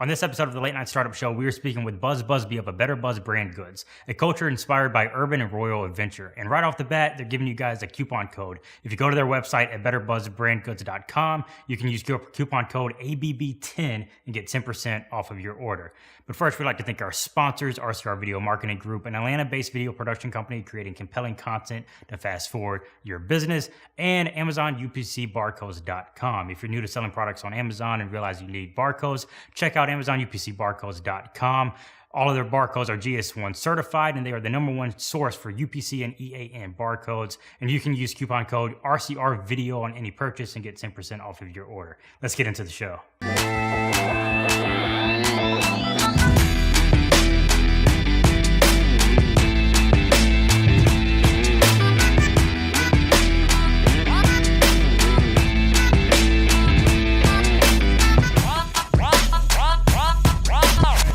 On this episode of the Late Night Startup Show, we are speaking with Buzz Busbee of ABETTERBUZZ Brand Goods, a culture inspired by urban and royal adventure. And right off the bat, they're giving you guys a coupon code. If you go to their website at ABETTERBUZZBrandGoods.com, you can use coupon code ABB10 and get 10% off of your order. But first, we'd like to thank our sponsors, RCR Video Marketing Group, an Atlanta-based video production company creating compelling content to fast forward your business, and Amazon UPCbarcodes.com. If you're new to selling products on Amazon and realize you need barcodes, check out Amazon UPCbarcodes.com. All of their barcodes are GS1 certified, and they are the #1 source for UPC and EAN barcodes. And you can use coupon code RCR Video on any purchase and get 10% off of your order. Let's get into the show.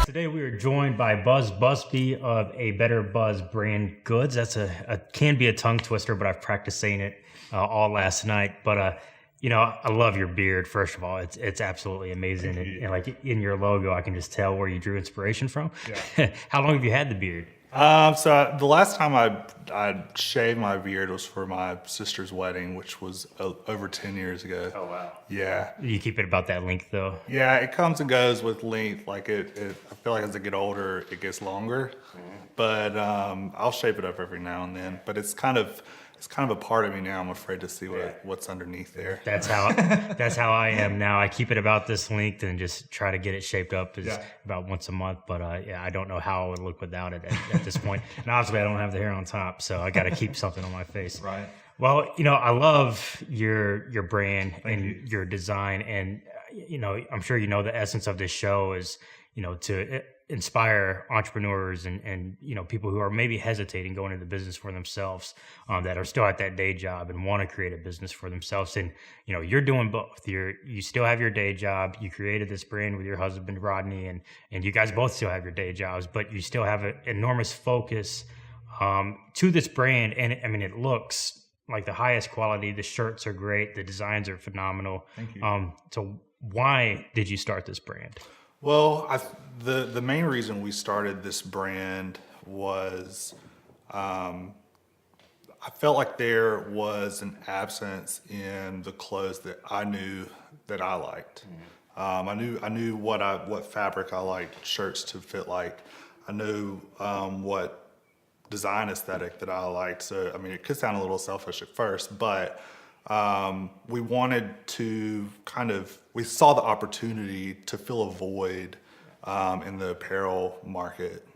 Today we are joined by Buzz Busbee of ABETTERBUZZ Brand Goods. That's can be a tongue twister, but I've practiced saying it all last night. But I love your beard. First of all, it's absolutely amazing, and like in your logo, I can just tell where you drew inspiration from. Yeah. How long have you had the beard? So the last time I shaved my beard was for my sister's wedding, which was over 10 years ago. Oh wow! Yeah. You keep it about that length though. Yeah, it comes and goes with length. Like I feel like as I get older, it gets longer. But I'll shape it up every now and then. But it's kind of a part of me now. I'm afraid to see what's underneath there. That's how I am now. I keep it about this length and just try to get it shaped up about once a month. But I don't know how I would look without it at this point. And obviously I don't have the hair on top, so I got to keep something on my face. Right. Well, I love your brand and your design, and I'm sure the essence of this show is to inspire entrepreneurs and people who are maybe hesitating going into business for themselves, that are still at that day job and want to create a business for themselves. And you're doing both. You still have your day job. You created this brand with your husband Rodney, and you guys both still have your day jobs, but you still have an enormous focus to this brand. And I mean, it looks like the highest quality. The shirts are great. The designs are phenomenal. Thank you. So why did you start this brand? Well, the main reason we started this brand was I felt like there was an absence in the clothes that I knew that I liked. I knew what fabric I liked shirts to fit like. I knew what design aesthetic that I liked. So I mean, it could sound a little selfish at first, but we wanted to we saw the opportunity to fill a void in the apparel market.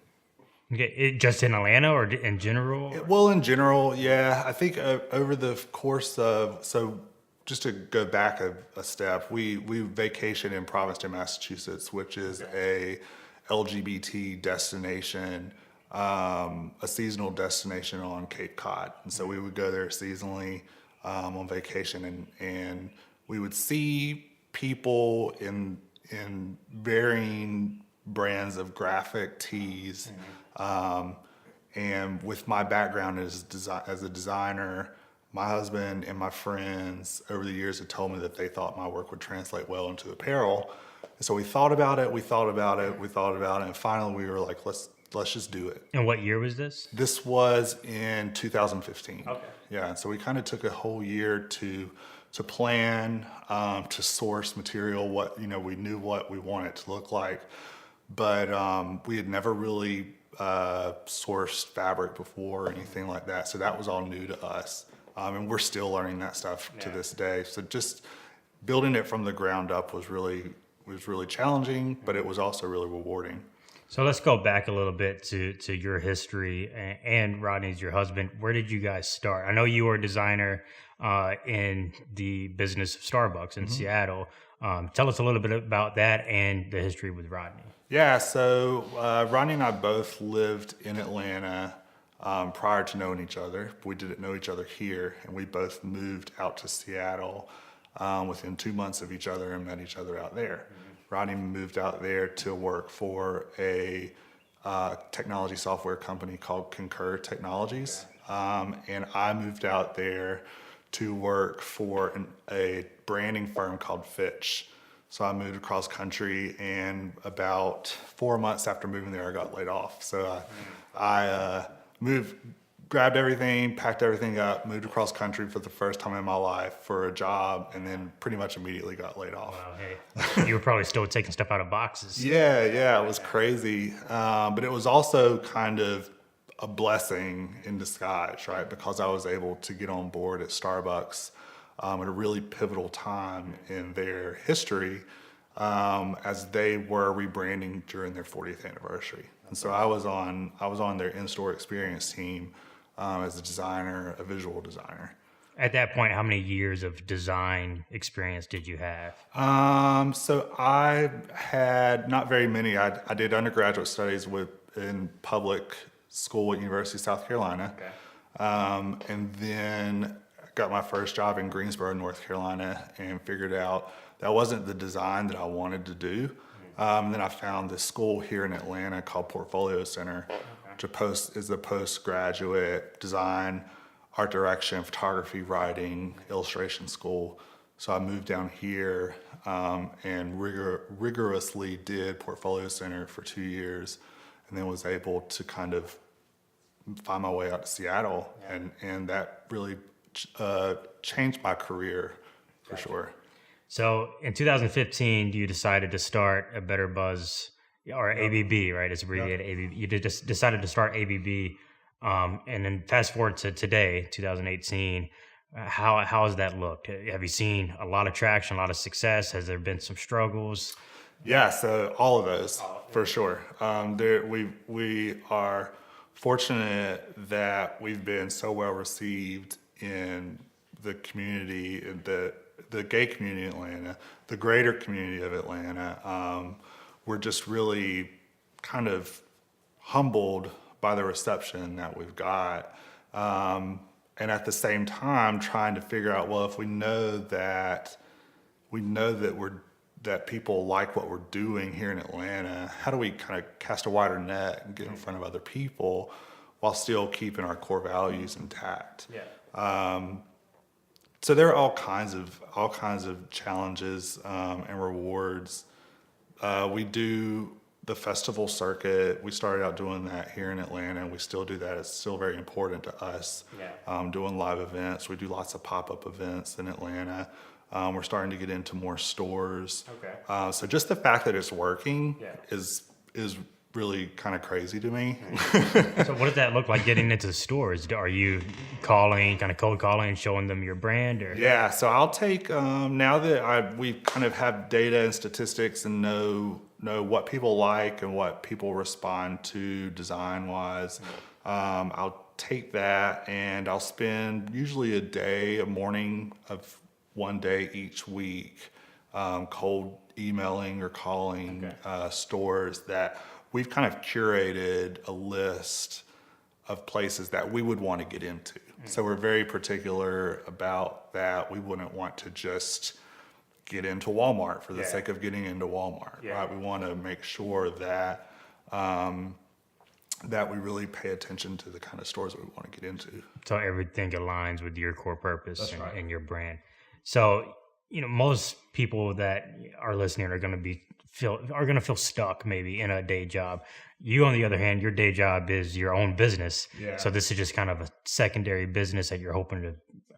Okay, just in Atlanta or in general? Well, in general, yeah. I think over the course of, so just to go back a step, we vacation in Provincetown, Massachusetts, which is a LGBT destination, a seasonal destination on Cape Cod. And so we would go there seasonally on vacation, and we would see people in varying brands of graphic tees. And with my background as a designer, my husband and my friends over the years had told me that they thought my work would translate well into apparel. And so we thought about it, and finally we were like, let's just do it. And what year was this? This was in 2015. Okay. Yeah, so we kind of took a whole year to plan, to source material. We knew what we wanted it to look like, but we had never really sourced fabric before or anything like that. So that was all new to us, and we're still learning that stuff to this day. So just building it from the ground up was really challenging, but it was also really rewarding. So let's go back a little bit to your history, and Rodney's your husband. Where did you guys start? I know you were a designer in the business of Starbucks in Seattle. Tell us a little bit about that and the history with Rodney. Yeah, so Ronnie and I both lived in Atlanta prior to knowing each other. We didn't know each other here, and we both moved out to Seattle within 2 months of each other and met each other out there. Rodney moved out there to work for a technology software company called Concur Technologies, and I moved out there to work for a branding firm called Fitch. So I moved across country, and about 4 months after moving there, I got laid off. So I moved, grabbed everything, packed everything up, moved across country for the first time in my life for a job, and then pretty much immediately got laid off. Wow, hey, you were probably still taking stuff out of boxes. Yeah, it was crazy. But it was also kind of a blessing in disguise, right? Because I was able to get on board at Starbucks at a really pivotal time in their history, as they were rebranding during their 40th anniversary. And so I was on their in-store experience team as a designer, a visual designer. At that point, how many years of design experience did you have? So I had not very many. I did undergraduate studies in public school at University of South Carolina. Okay. And then got my first job in Greensboro, North Carolina, and figured out that wasn't the design that I wanted to do. Then I found this school here in Atlanta called Portfolio Center, which is a postgraduate design, art direction, photography, writing, illustration school. So I moved down here and rigorously did Portfolio Center for 2 years, and then was able to kind of find my way out to Seattle, and that really changed my career for sure. So in 2015, you decided to start a Better Buzz, or ABB, right? It's abbreviated ABB. You just decided to start ABB, and then fast forward to today, 2018. How has that looked? Have you seen a lot of traction, a lot of success? Has there been some struggles? Yeah, so all of those for sure. We are fortunate that we've been so well received in the community, in the gay community in Atlanta, the greater community of Atlanta. We're just really kind of humbled by the reception that we've got. And at the same time, trying to figure out, well, if we know that that people like what we're doing here in Atlanta, how do we kind of cast a wider net and get in front of other people while still keeping our core values intact? So there are all kinds of challenges and rewards. We do the festival circuit. We started out doing that here in Atlanta, and we still do that. It's still very important to us. Doing live events. We do lots of pop-up events in Atlanta. We're starting to get into more stores. So just the fact that it's working is really kind of crazy to me. So what does that look like getting into the stores? Are you calling, kind of cold calling and showing them your brand? Or? Yeah, so I'll take, now that we kind of have data and statistics and know what people like and what people respond to design-wise, I'll take that and I'll spend usually a morning of one day each week cold emailing or calling stores that we've kind of curated a list of places that we would want to get into. So we're very particular about that. We wouldn't want to just get into Walmart for the sake of getting into Walmart, right? We want to make sure that that we really pay attention to the kind of stores that we want to get into. So everything aligns with your core purpose and your brand. So, most people that are listening are going to feel stuck maybe in a day job. You, on the other hand, your day job is your own business. So this is just kind of a secondary business that you're hoping to,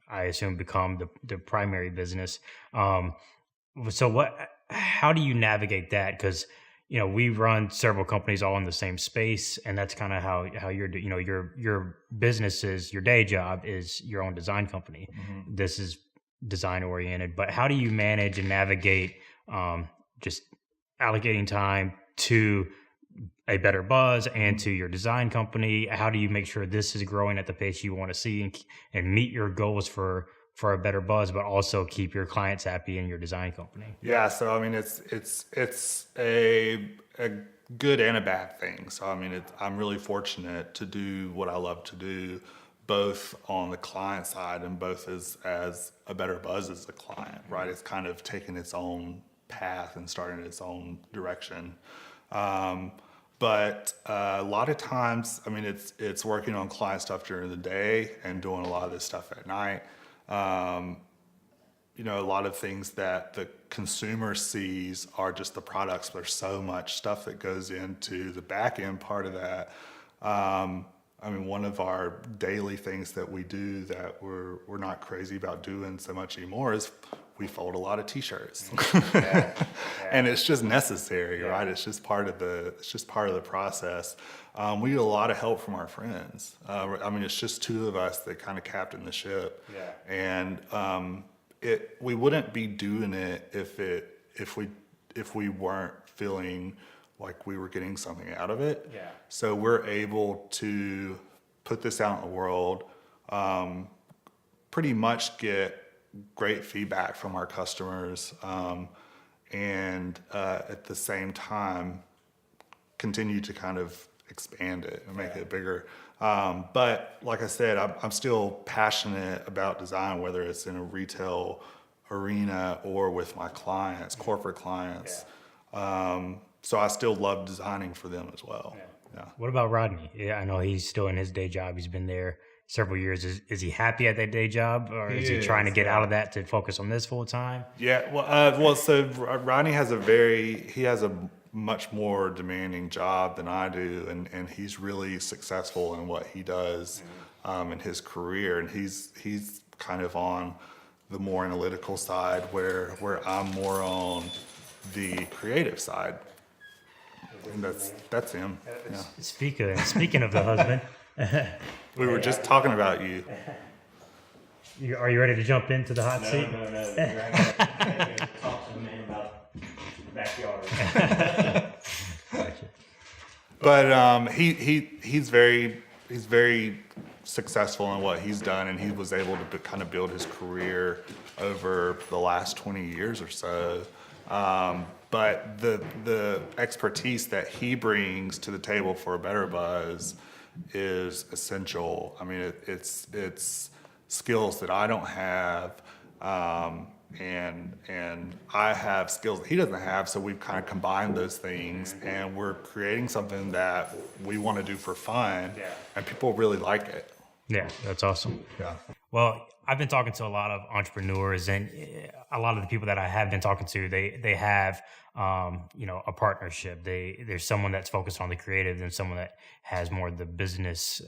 I assume, become the primary business. So how do you navigate that? Because, we run several companies all in the same space, and that's kind of how your business is, your day job is your own design company. This is design oriented, but how do you manage and navigate just allocating time to a Better Buzz and to your design company? How do you make sure this is growing at the pace you want to see and meet your goals for a Better Buzz, but also keep your clients happy in your design company? Yeah, so I mean, it's a good and a bad thing. So I mean, I'm really fortunate to do what I love to do, both on the client side and both as a Better Buzz as a client, right? It's kind of taken its own path and started its own direction. But a lot of times, I mean, it's working on client stuff during the day and doing a lot of this stuff at night. a lot of things that the consumer sees are just the products, but there's so much stuff that goes into the back end part of that. I mean, one of our daily things that we do that we're not crazy about doing so much anymore is we fold a lot of t-shirts. And it's just necessary, right? It's just part of the process. We get a lot of help from our friends. I mean, it's just two of us that kind of captain the ship. And we wouldn't be doing it if we weren't feeling like we were getting something out of it. So we're able to put this out in the world, pretty much get great feedback from our customers, and at the same time continue to kind of expand it and make it bigger. But like I said, I'm still passionate about design, whether it's in a retail arena or with my clients, corporate clients. So I still love designing for them as well. What about Rodney? Yeah, I know he's still in his day job. He's been there several years. Is he happy at that day job, or is he trying to get out of that to focus on this full time? So Ronnie has a much more demanding job than I do, and he's really successful in what he does in his career, and he's kind of on the more analytical side, where I'm more on the creative side. And that's him. Speaking of the husband, we were just talking about you. Are you ready to jump into the hot seat? No. I gotta talk to the man about the backyard. Gotcha. But he's very successful in what he's done, and he was able to kind of build his career over the last 20 years or so. But the expertise that he brings to the table for ABETTERBUZZ is essential. I mean, it's skills that I don't have, and I have skills that he doesn't have. So we've kind of combined those things, and we're creating something that we want to do for fun, and people really like it. Yeah, that's awesome. Yeah. Well, I've been talking to a lot of entrepreneurs, and a lot of the people that I have been talking to, they have, a partnership. There's someone that's focused on the creative and someone that has more of the business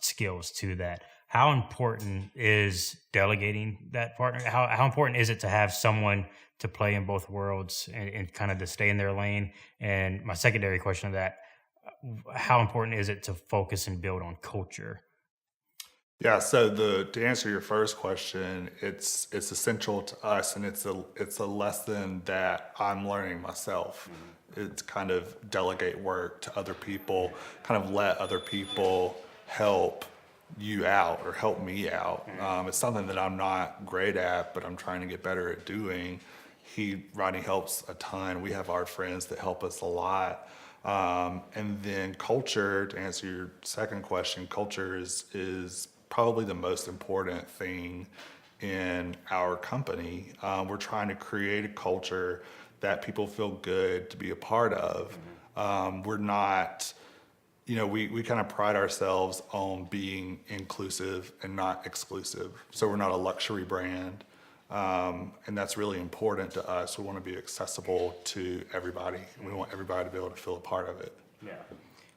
skills to that. How important is delegating that partner? How important is it to have someone to play in both worlds and kind of to stay in their lane? And my secondary question to that, how important is it to focus and build on culture? Yeah, so to answer your first question, it's essential to us, and it's a lesson that I'm learning myself. It's kind of delegate work to other people, kind of let other people help you out or help me out. It's something that I'm not great at, but I'm trying to get better at doing. Rodney helps a ton. We have our friends that help us a lot. And then culture, to answer your second question, culture is probably the most important thing in our company. We're trying to create a culture that people feel good to be a part of. We're not, we kind of pride ourselves on being inclusive and not exclusive. So we're not a luxury brand. And that's really important to us. We want to be accessible to everybody. We want everybody to be able to feel a part of it. Yeah.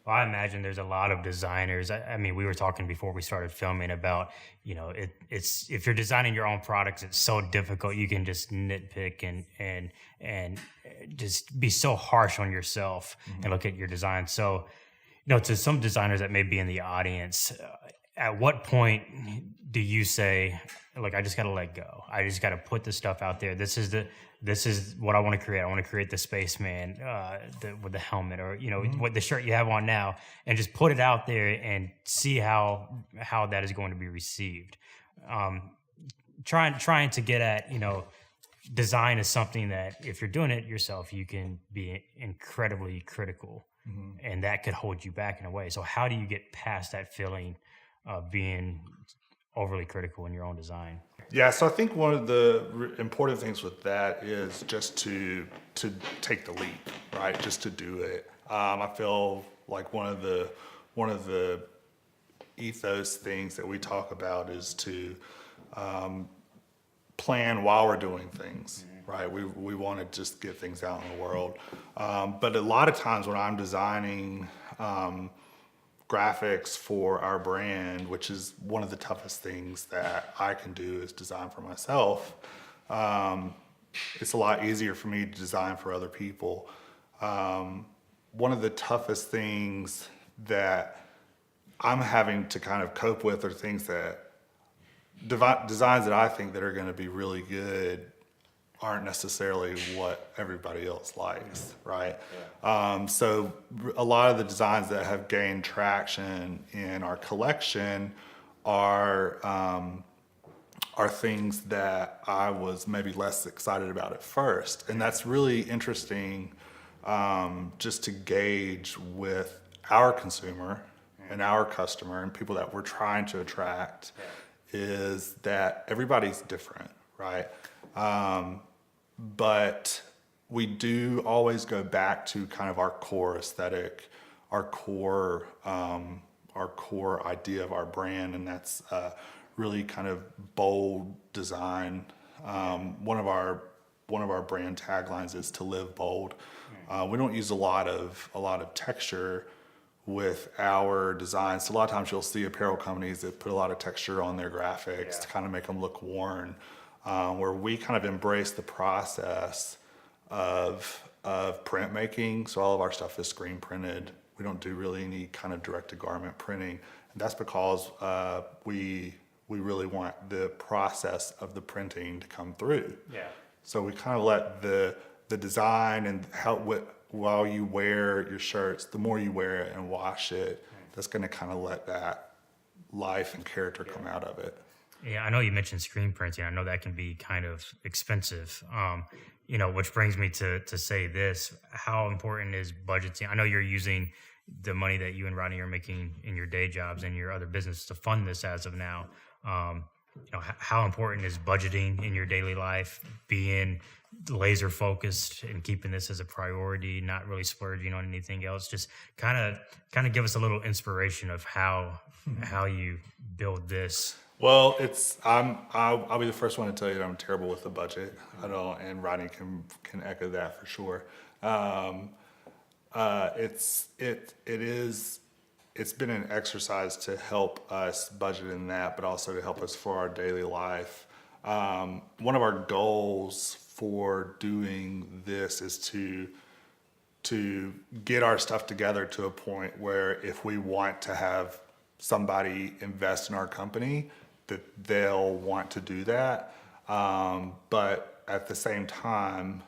Well, I imagine there's a lot of designers. I mean, we were talking before we started filming about, it's if you're designing your own products, it's so difficult. You can just nitpick and just be so harsh on yourself and look at your design. So, to some designers that may be in the audience, at what point do you say, look, I just got to let go. I just got to put this stuff out there. This is what I want to create. I want to create the spaceman with the helmet, or what the shirt you have on now, and just put it out there and see how that is going to be received. Trying to get at design is something that if you're doing it yourself, you can be incredibly critical, and that could hold you back in a way. So how do you get past that feeling of being overly critical in your own design? Yeah, so I think one of the important things with that is just to take the leap, right? Just to do it. I feel like one of the ethos things that we talk about is to plan while we're doing things, right? We want to just get things out in the world. But a lot of times when I'm designing graphics for our brand, which is one of the toughest things that I can do is design for myself, it's a lot easier for me to design for other people. One of the toughest things that I'm having to kind of cope with are things that designs that I think that are going to be really good aren't necessarily what everybody else likes, right? So a lot of the designs that have gained traction in our collection are things that I was maybe less excited about at first. And that's really interesting, just to gauge with our consumer and our customer and people that we're trying to attract, is that everybody's different, right? But we do always go back to kind of our core aesthetic, our core idea of our brand, and that's really kind of bold design. One of our brand taglines is to live bold. We don't use a lot of texture with our designs. So a lot of times you'll see apparel companies that put a lot of texture on their graphics to kind of make them look worn, where we kind of embrace the process of printmaking. So all of our stuff is screen printed. We don't do really any kind of direct to garment printing. And that's because we really want the process of the printing to come through. So we kind of let the design and while you wear your shirts, the more you wear it and wash it, that's going to kind of let that life and character come out of it. Yeah, I know you mentioned screen printing. I know that can be kind of expensive. Which brings me to say this: how important is budgeting? I know you're using the money that you and Rodney are making in your day jobs and your other business to fund this as of now. How important is budgeting in your daily life, being laser focused and keeping this as a priority, not really splurging on anything else? Just kind of give us a little inspiration of how you build this. Well, I'll be the first one to tell you that I'm terrible with the budget. I don't, and Rodney can echo that for sure. It's been an exercise to help us budget in that, but also to help us for our daily life. One of our goals for doing this is to get our stuff together to a point where if we want to have somebody invest in our company, that they'll want to do that. But at the same time,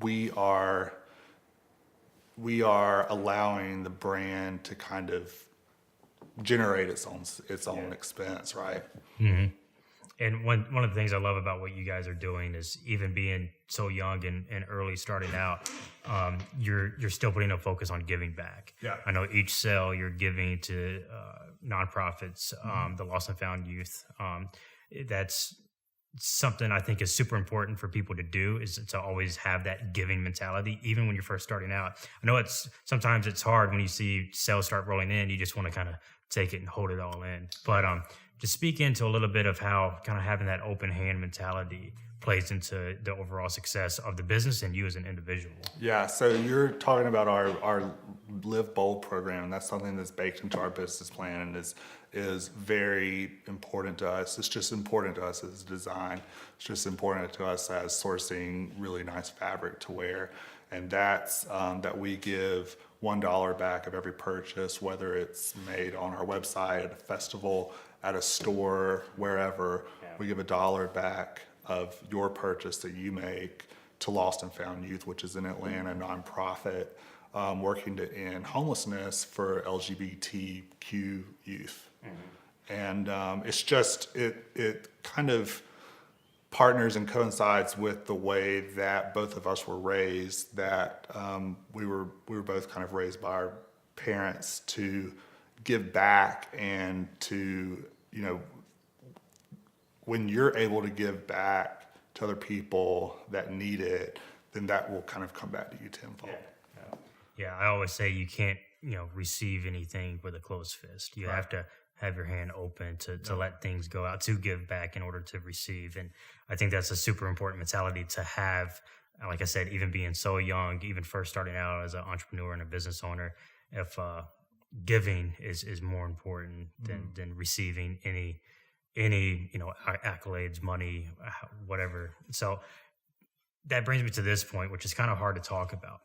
we are allowing the brand to kind of generate its own expense, right? Mm-hmm. And one of the things I love about what you guys are doing is, even being so young and early starting out, you're still putting a focus on giving back. Yeah. I know each sale you're giving to nonprofits, the Lost and Found Youth. That's something I think is super important for people to do, is to always have that giving mentality, even when you're first starting out. I know sometimes it's hard when you see sales start rolling in, you just want to kind of take it and hold it all in. But just speak into a little bit of how kind of having that open hand mentality plays into the overall success of the business and you as an individual. Yeah, so you're talking about our Live Bold program, and that's something that's baked into our business plan and is very important to us. It's just important to us as design. It's just important to us as sourcing really nice fabric to wear. And that's that we give $1 back of every purchase, whether it's made on our website, at a festival, at a store, wherever. We give $1 back of your purchase that you make to Lost and Found Youth, which is an Atlanta nonprofit working to end homelessness for LGBTQ youth. And it's just, it kind of partners and coincides with the way that both of us were raised, that we were both kind of raised by our parents to give back, and to, when you're able to give back to other people that need it, then that will kind of come back to you tenfold. Yeah, I always say you can't, receive anything with a closed fist. You have to have your hand open to let things go out, to give back in order to receive. And I think that's a super important mentality to have. Like I said, even being so young, even first starting out as an entrepreneur and a business owner, if giving is more important than receiving any accolades, money, whatever. So that brings me to this point, which is kind of hard to talk about.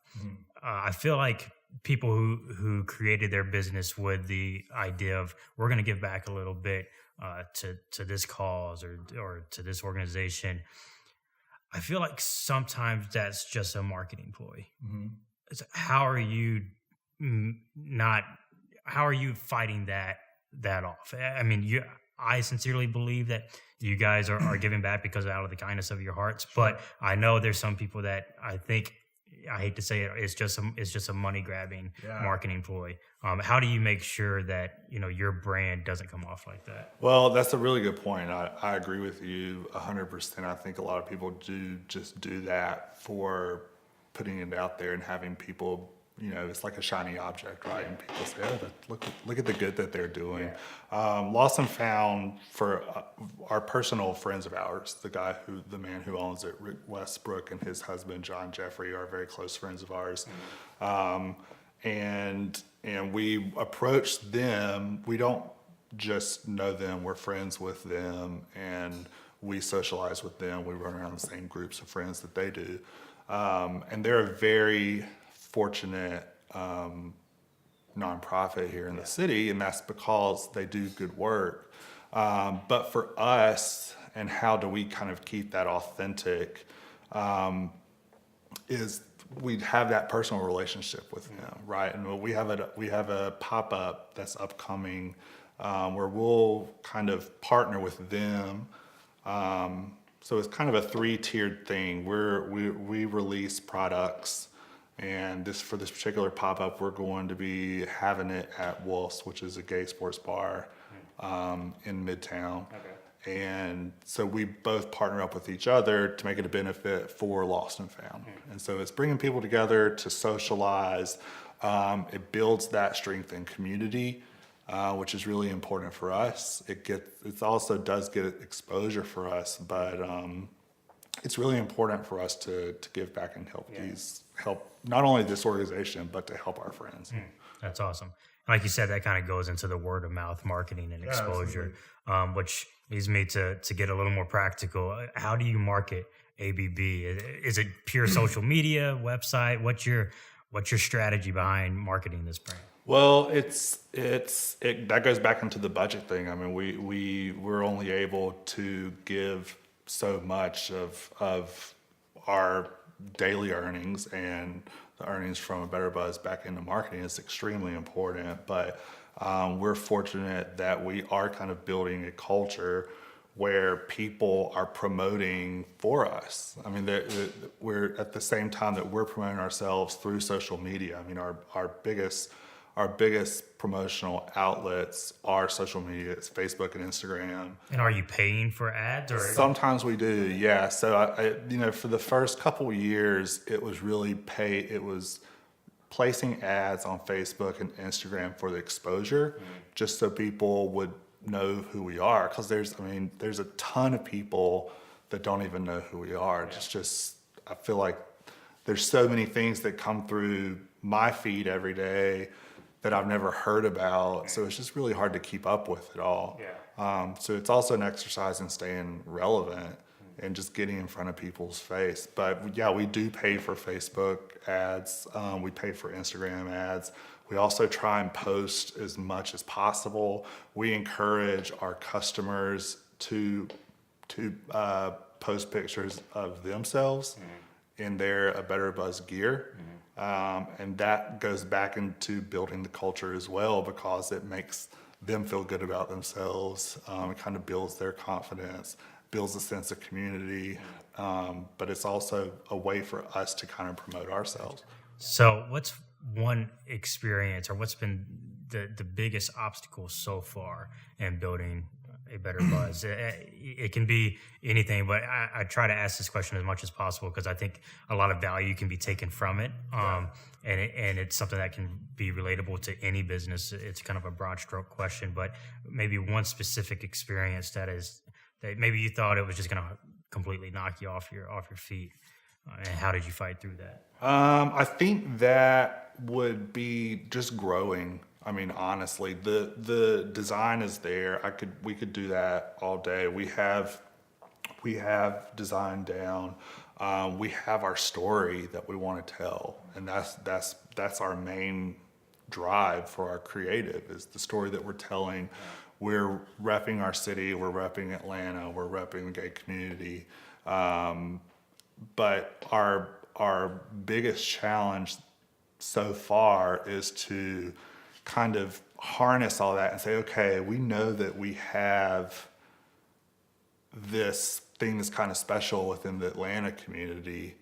I feel like people who created their business with the idea of we're going to give back a little bit to this cause or to this organization, I feel like sometimes that's just a marketing ploy. So how are you fighting that off? I mean, I sincerely believe that you guys are giving back because out of the kindness of your hearts. But I know there's some people that I think, I hate to say it, it's just a money grabbing marketing ploy. How do you make sure that your brand doesn't come off like that? Well, that's a really good point. I agree with you 100%. I think a lot of people do that for putting it out there and having people, it's like a shiny object, right? And people say, oh, look at the good that they're doing. Lost and Found, for our personal friends of ours, the man who owns it, Rick Westbrook, and his husband, John Jeffrey, are very close friends of ours. And we approach them. We don't just know them, we're friends with them, and we socialize with them. We run around the same groups of friends that they do. And they're a very fortunate nonprofit here in the city, and that's because they do good work. But for us, and how do we kind of keep that authentic, is we have that personal relationship with them, right? And we have a pop-up that's upcoming where we'll kind of partner with them. So it's kind of a 3-tiered thing. We release products. And for this particular pop-up, we're going to be having it at Wolf's, which is a gay sports bar in Midtown. Okay. And so we both partner up with each other to make it a benefit for Lost and Found. And so it's bringing people together to socialize. It builds that strength and community, which is really important for us. It also does get exposure for us, but it's really important for us to give back and help not only this organization, but to help our friends. That's awesome. Like you said, that kind of goes into the word of mouth marketing and exposure, which leads me to get a little more practical. How do you market ABB? Is it pure social media, website? What's your strategy behind marketing this brand? Well, that goes back into the budget thing. I mean, we're only able to give so much of our daily earnings, and the earnings from A Better Buzz back into marketing is extremely important. But we're fortunate that we are kind of building a culture where people are promoting for us. I mean, we're at the same time that we're promoting ourselves through social media. I mean, our biggest promotional outlets are social media. It's Facebook and Instagram. And are you paying for ads? Or sometimes we do, yeah. So I for the first couple of years, it was placing ads on Facebook and Instagram for the exposure, just so people would know who we are. Because there's a ton of people that don't even know who we are. It's just, I feel like there's so many things that come through my feed every day that I've never heard about. So it's just really hard to keep up with it all. So it's also an exercise in staying relevant and just getting in front of people's face. But yeah, we do pay for Facebook ads. We pay for Instagram ads. We also try and post as much as possible. We encourage our customers to post pictures of themselves in their A Better Buzz gear. And that goes back into building the culture as well, because it makes them feel good about themselves. It kind of builds their confidence, builds a sense of community, but it's also a way for us to kind of promote ourselves. So what's one experience, or what's been the biggest obstacle so far in building a better buzz? It can be anything, but I try to ask this question as much as possible because I think a lot of value can be taken from it. And it's something that can be relatable to any business. It's kind of a broad stroke question, but maybe one specific experience that maybe you thought it was just going to completely knock you off your feet. And how did you fight through that? I think that would be just growing. I mean, honestly, the design is there. We could do that all day. We have design down. We have our story that we want to tell, and that's our main drive for our creative, is the story that we're telling. We're repping our city. We're repping Atlanta. We're repping the gay community. But our biggest challenge so far is to kind of harness all that and say, okay, we know that we have this thing that's kind of special within the Atlanta community.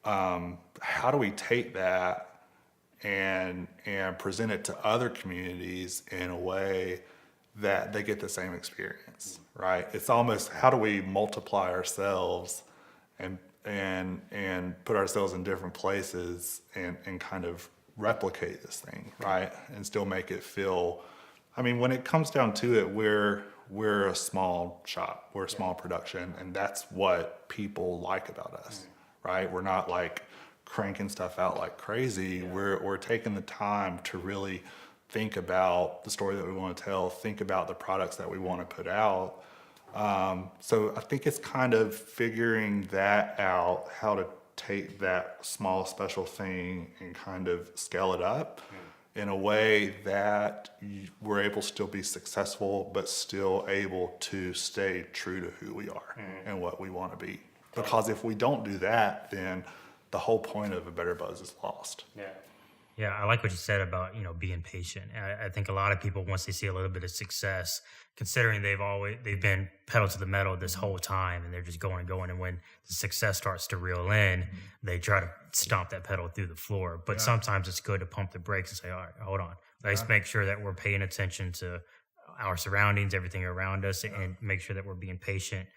How do we take that and present it to other communities in a way that they get the same experience, right? It's almost, how do we multiply ourselves and put ourselves in different places and kind of replicate this thing, right? And still make it feel, I mean, when it comes down to it, we're a small shop, we're a small production, and that's what people like about us, right? We're not like cranking stuff out like crazy. We're taking the time to really think about the story that we want to tell, think about the products that we want to put out. So I think it's kind of figuring that out, how to take that small special thing and kind of scale it up in a way that we're able to still be successful, but still able to stay true to who we are and what we want to be. Because if we don't do that, then the whole point of A Better Buzz is lost. Yeah, I like what you said about, being patient. I think a lot of people, once they see a little bit of success, considering they've been pedal to the metal this whole time and they're just going and going, and when the success starts to reel in, they try to stomp that pedal through the floor. But sometimes it's good to pump the brakes and say, all right, hold on. Let's make sure that we're paying attention to our surroundings, everything around us, and make sure that we're being patient.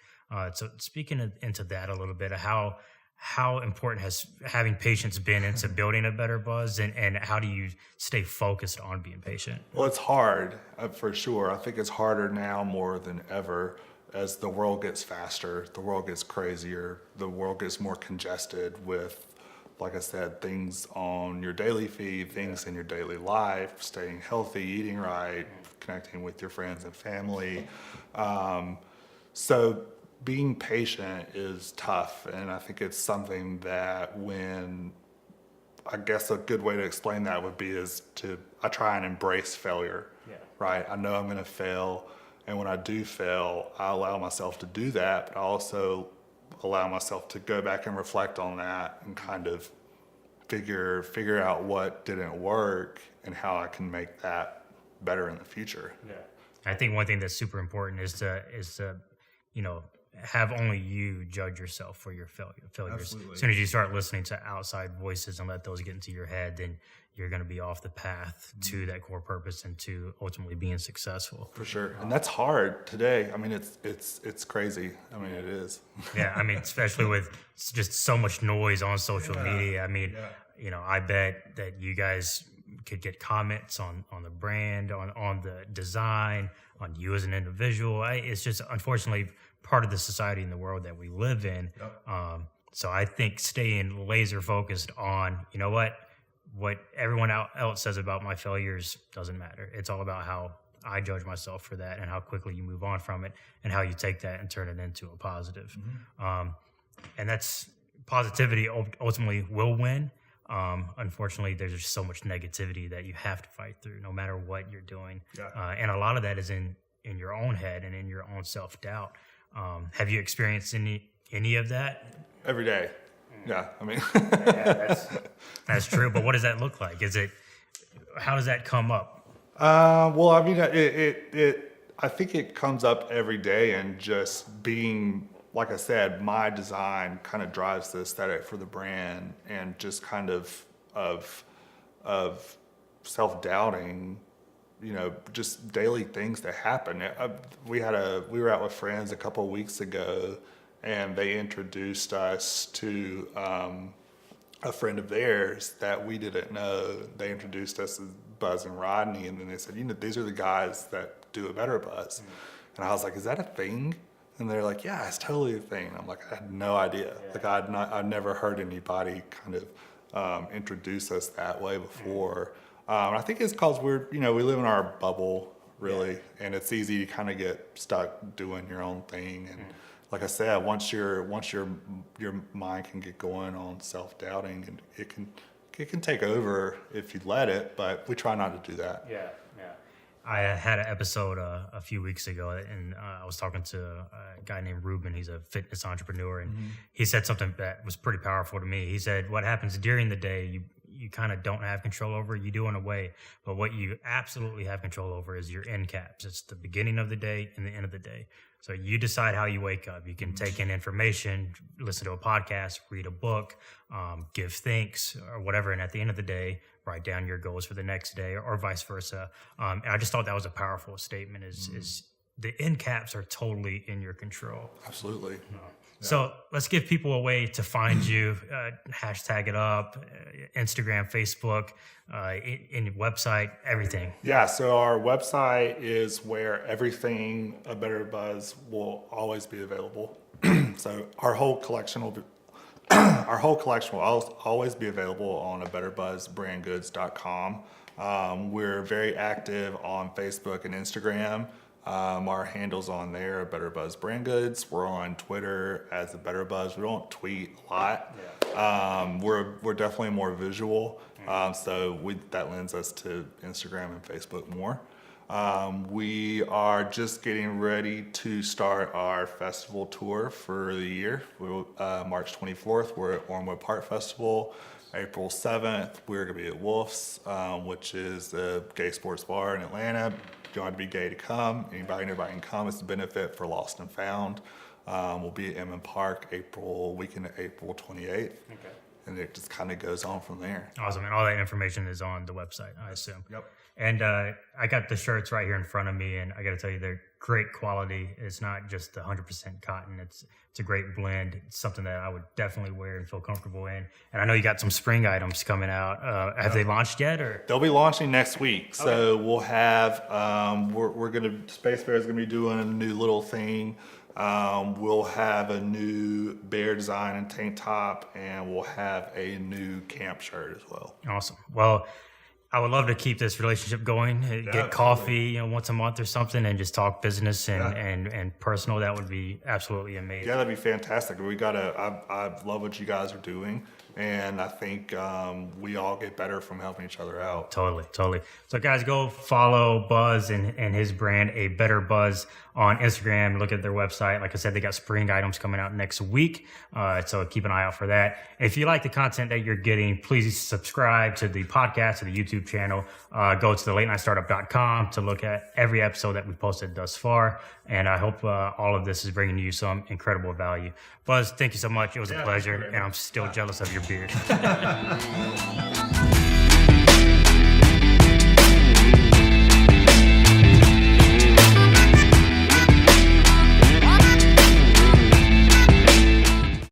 So speaking into that a little bit, how important has having patience been into building a better buzz, and how do you stay focused on being patient? Well, it's hard, for sure. I think it's harder now more than ever as the world gets faster, the world gets crazier, the world gets more congested with, like I said, things on your daily feed, things in your daily life, staying healthy, eating right, connecting with your friends and family. So being patient is tough, and I think it's something that I guess a good way to explain that would be I try and embrace failure, right? I know I'm going to fail, and when I do fail, I allow myself to do that, but I also allow myself to go back and reflect on that and kind of figure out what didn't work and how I can make that better in the future. I think one thing that's super important is to have only you judge yourself for your failures. Absolutely. As soon as you start listening to outside voices and let those get into your head, then you're going to be off the path to that core purpose and to ultimately being successful. For sure. And that's hard today. I mean, it's crazy. I mean, it is. Yeah. I mean, especially with just so much noise on social media. I mean, I bet that you guys could get comments on the brand, on the design, on you as an individual. It's just, unfortunately, part of the society and the world that we live in. So I think staying laser focused on, what everyone else says about my failures doesn't matter. It's all about how I judge myself for that and how quickly you move on from it and how you take that and turn it into a positive. And that's positivity ultimately will win. Unfortunately, there's just so much negativity that you have to fight through no matter what you're doing. And a lot of that is in your own head and in your own self-doubt. Have you experienced any of that? Every day. Yeah, I mean. That's true. But what does that look like? How does that come up? Well, I mean, I think it comes up every day, and just being, like I said, my design kind of drives the aesthetic for the brand, and just kind of self-doubting just daily things that happen. We were out with friends a couple of weeks ago, and they introduced us to a friend of theirs that we didn't know. They introduced us as Buzz and Rodney, and then they said, these are the guys that do a Better Buzz. And I was like, is that a thing? And they're like, yeah, it's totally a thing. And I'm like, I had no idea. Like I'd never heard anybody kind of introduce us that way before. I think it's because we live in our bubble, really, and it's easy to kind of get stuck doing your own thing. And like I said, once your mind can get going on self-doubting, and it can take over if you let it, but we try not to do that. Yeah. I had an episode a few weeks ago, and I was talking to a guy named Ruben. He's a fitness entrepreneur, and he said something that was pretty powerful to me. He said, what happens during the day, you kind of don't have control over. You do in a way, but what you absolutely have control over is your Endcaps. It's the beginning of the day and the end of the day. So you decide how you wake up. You can take in information, listen to a podcast, read a book, give thanks or whatever. And at the end of the day, write down your goals for the next day or vice versa. And I just thought that was a powerful statement is the end caps are totally in your control. Absolutely. So let's give people a way to find you, hashtag it up, Instagram, Facebook, in your website, everything. Yeah, so our website is where everything A Better Buzz will always be available. So our whole collection will always be available on ABETTERBuzzBrandGoods.com. We're very active on Facebook and Instagram. Our handles on there are ABETTERBUZZ Brand Goods. We're on Twitter as ABETTERBUZZ. We don't tweet a lot. We're definitely more visual, so that lends us to Instagram and Facebook more. We are just getting ready to start our festival tour for the year. March 24th, we're at Ormwood Park Festival. April 7th, we're going to be at Wolf's, which is a gay sports bar in Atlanta. If you want to be gay to come, anybody can come. It's a benefit for Lost and Found. We'll be at Emmons Park weekend of April 28th. Okay. And it just kind of goes on from there. Awesome. And all that information is on the website, I assume. Yep. And I got the shirts right here in front of me, and I got to tell you, they're great quality. It's not just 100% cotton. It's a great blend. It's something that I would definitely wear and feel comfortable in. And I know you got some spring items coming out. Have they launched yet? Or they'll be launching next week. So we'll have Space Bear is gonna be doing a new little thing. We'll have a new bear design and tank top, and we'll have a new camp shirt as well. Awesome. Well, I would love to keep this relationship going. Get coffee, once a month or something, and just talk business and personal. That would be absolutely amazing. Yeah, that'd be fantastic. I love what you guys are doing, and I think we all get better from helping each other out. Totally. So guys, go follow Buzz and his brand, A Better Buzz, on Instagram. Look at their website. Like I said, they got spring items coming out next week. So keep an eye out for that. If you like the content that you're getting, please subscribe to the podcast, to the YouTube channel. Go to thelatenightstartup.com to look at every episode that we've posted thus far. And I hope all of this is bringing you some incredible value. Buzz, thank you so much. It was a pleasure. And I'm still jealous of your beard.